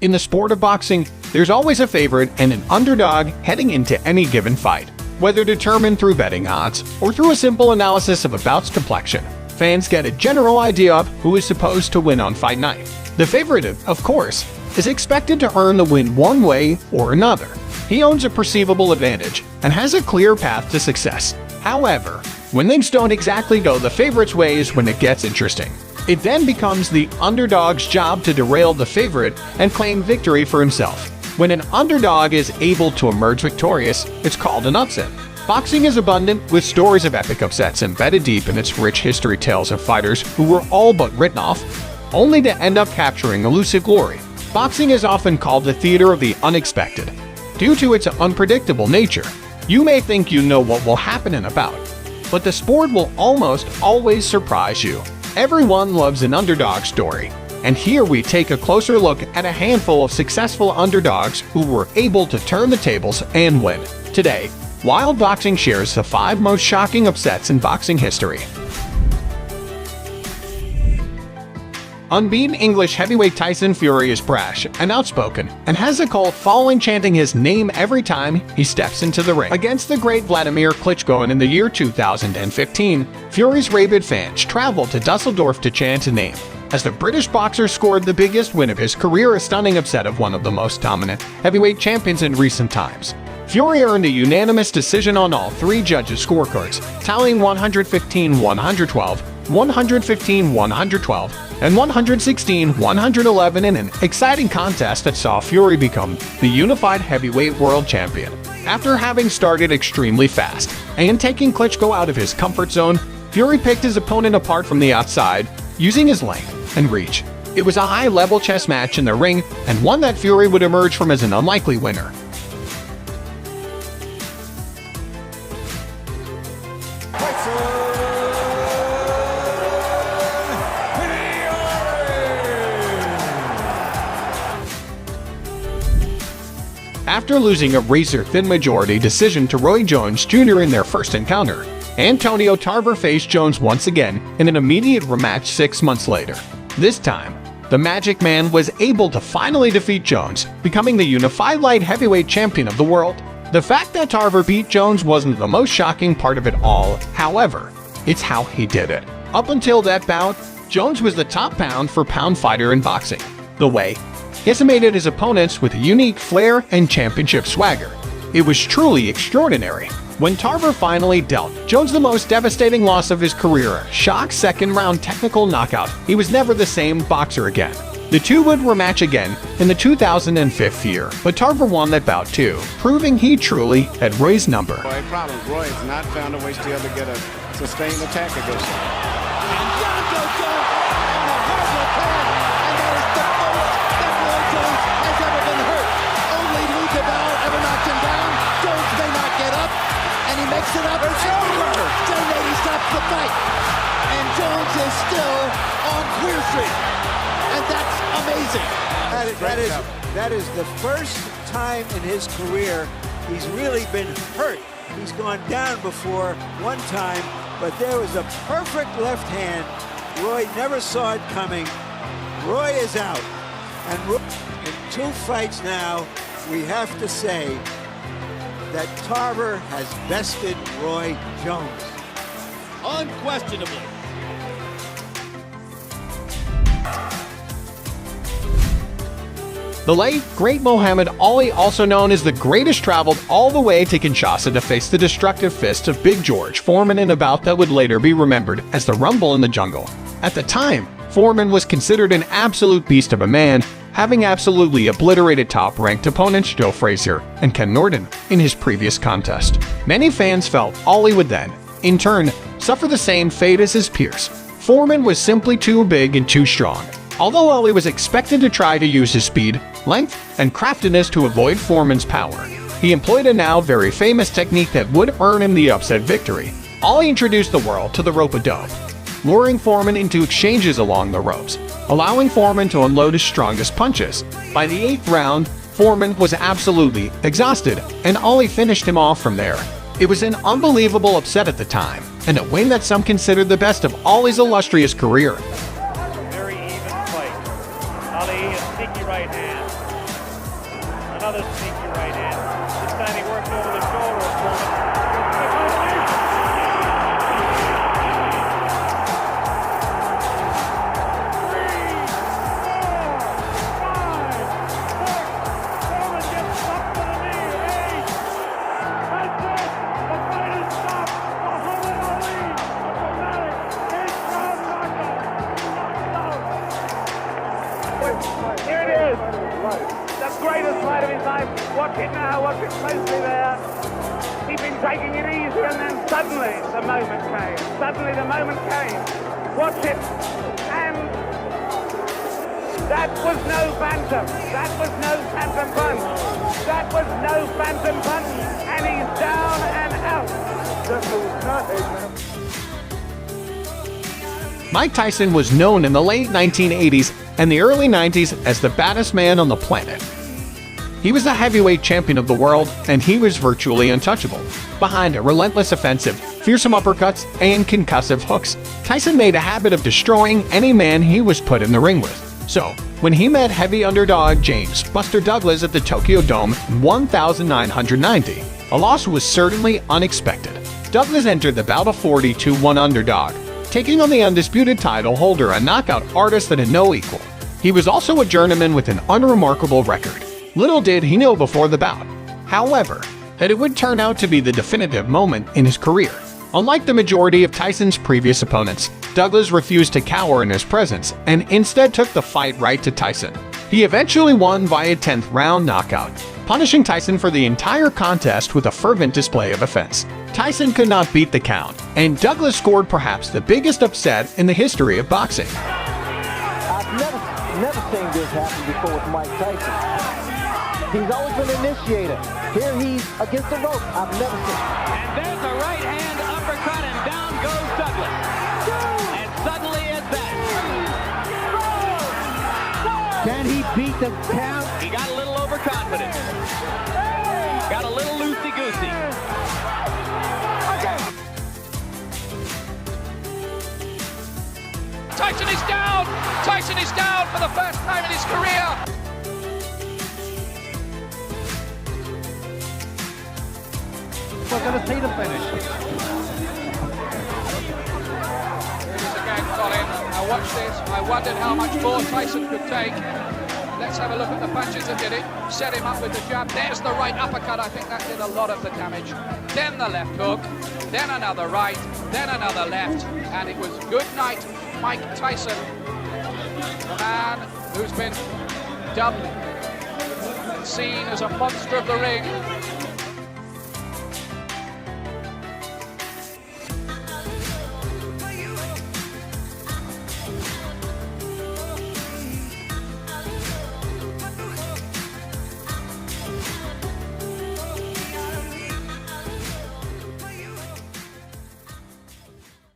In the sport of boxing, there's always a favorite and an underdog heading into any given fight. Whether determined through betting odds or through a simple analysis of a bout's complexion, fans get a general idea of who is supposed to win on fight night. The favorite, of course, is expected to earn the win one way or another. He owns a perceivable advantage and has a clear path to success. However, when things don't exactly go the favorite's way is when it gets interesting. It then becomes the underdog's job to derail the favorite and claim victory for himself. When an underdog is able to emerge victorious, it's called an upset. Boxing is abundant with stories of epic upsets embedded deep in its rich history tales of fighters who were all but written off, only to end up capturing elusive glory. Boxing is often called the theater of the unexpected. Due to its unpredictable nature, you may think you know what will happen in a bout, but the sport will almost always surprise you. Everyone loves an underdog story, and here we take a closer look at a handful of successful underdogs who were able to turn the tables and win. Today, Wild Boxing shares the 5 most shocking upsets in boxing history. Unbeaten English heavyweight Tyson Fury is brash and outspoken and has a cult following chanting his name every time he steps into the ring. Against the great Wladimir Klitschko in the year 2015, Fury's rabid fans traveled to Dusseldorf to chant his name. As the British boxer scored the biggest win of his career, a stunning upset of one of the most dominant heavyweight champions in recent times. Fury earned a unanimous decision on all 3 judges' scorecards, tallying 115-112, 115-112, and 116-111 in an exciting contest that saw Fury become the unified heavyweight world champion. After having started extremely fast and taking Klitschko out of his comfort zone, Fury picked his opponent apart from the outside, using his length and reach. It was a high-level chess match in the ring, and one that Fury would emerge from as an unlikely winner. After losing a razor-thin majority decision to Roy Jones Jr. in their first encounter, Antonio Tarver faced Jones once again in an immediate rematch 6 months later. This time, the Magic Man was able to finally defeat Jones, becoming the unified light heavyweight champion of the world. The fact that Tarver beat Jones wasn't the most shocking part of it all, however, it's how he did it. Up until that bout, Jones was the top pound-for-pound fighter in boxing. The way he decimated his opponents with a unique flair and championship swagger. It was truly extraordinary. When Tarver finally dealt Jones the most devastating loss of his career, a shock second-round technical knockout, he was never the same boxer again. The two would rematch again in the 2005 year, but Tarver won that bout too, proving he truly had Roy's number. Roy has not found a way still to get a sustained attack against him. Makes it up, it's over. 1080 stops the fight, and Jones is still on Queer Street, and that's amazing. That is the first time in his career he's really been hurt. He's gone down before one time, but there was a perfect left hand. Roy never saw it coming. Roy is out, and in 2 fights now, we have to say that Tarver has bested Roy Jones. Unquestionably. The late, great Muhammad Ali, also known as the Greatest, traveled all the way to Kinshasa to face the destructive fist of Big George Foreman in a bout that would later be remembered as the Rumble in the Jungle. At the time, Foreman was considered an absolute beast of a man, having absolutely obliterated top-ranked opponents Joe Frazier and Ken Norton in his previous contest. Many fans felt Ali would then, in turn, suffer the same fate as his peers. Foreman was simply too big and too strong. Although Ali was expected to try to use his speed, length, and craftiness to avoid Foreman's power, he employed a now very famous technique that would earn him the upset victory. Ali introduced the world to the rope-a-dope, luring Foreman into exchanges along the ropes, allowing Foreman to unload his strongest punches. By the 8th round, Foreman was absolutely exhausted, and Ali finished him off from there. It was an unbelievable upset at the time, and a win that some considered the best of Ali's illustrious career. Very even fight. Ali, a sneaky right hand. Another sneaky right hand. This time he worked over the shoulder of Foreman. Here it is. The greatest fight of his life. Watch it now, watch it closely there. He'd been taking it easy and then suddenly the moment came. Suddenly the moment came. Watch it. And that was no phantom. That was no phantom punch. That was no phantom punch. And he's down and out. Mike Tyson was known in the late 1980s and the early 90s as the baddest man on the planet. He was the heavyweight champion of the world, and he was virtually untouchable. Behind a relentless offensive, fearsome uppercuts, and concussive hooks, Tyson made a habit of destroying any man he was put in the ring with. So, when he met heavy underdog James "Buster" Douglas at the Tokyo Dome in 1990, a loss was certainly unexpected. Douglas entered the bout a 42-1 underdog, taking on the undisputed title holder, a knockout artist that had no equal. He was also a journeyman with an unremarkable record. Little did he know before the bout, however, that it would turn out to be the definitive moment in his career. Unlike the majority of Tyson's previous opponents, Douglas refused to cower in his presence and instead took the fight right to Tyson. He eventually won via 10th round knockout, punishing Tyson for the entire contest with a fervent display of offense. Tyson could not beat the count, and Douglas scored perhaps the biggest upset in the history of boxing. I've never seen this happen before with Mike Tyson. He's always been an initiator. Here he's against the rope. I've never seen. And there's a right hand uppercut, and down goes Douglas. And suddenly it's that. Can he beat the count? He got a little overconfident. Got a little loosey-goosey. Tyson is down! Tyson is down for the first time in his career! We're going to see the finish. Here it is again, Colin. Now watch this. I wondered how much more Tyson could take. Let's have a look at the punches that did it. Set him up with the jab. There's the right uppercut. I think that did a lot of the damage. Then the left hook. Then another right. Then another left. And it was good night, Mike Tyson. The man who's been dubbed and seen as a monster of the ring.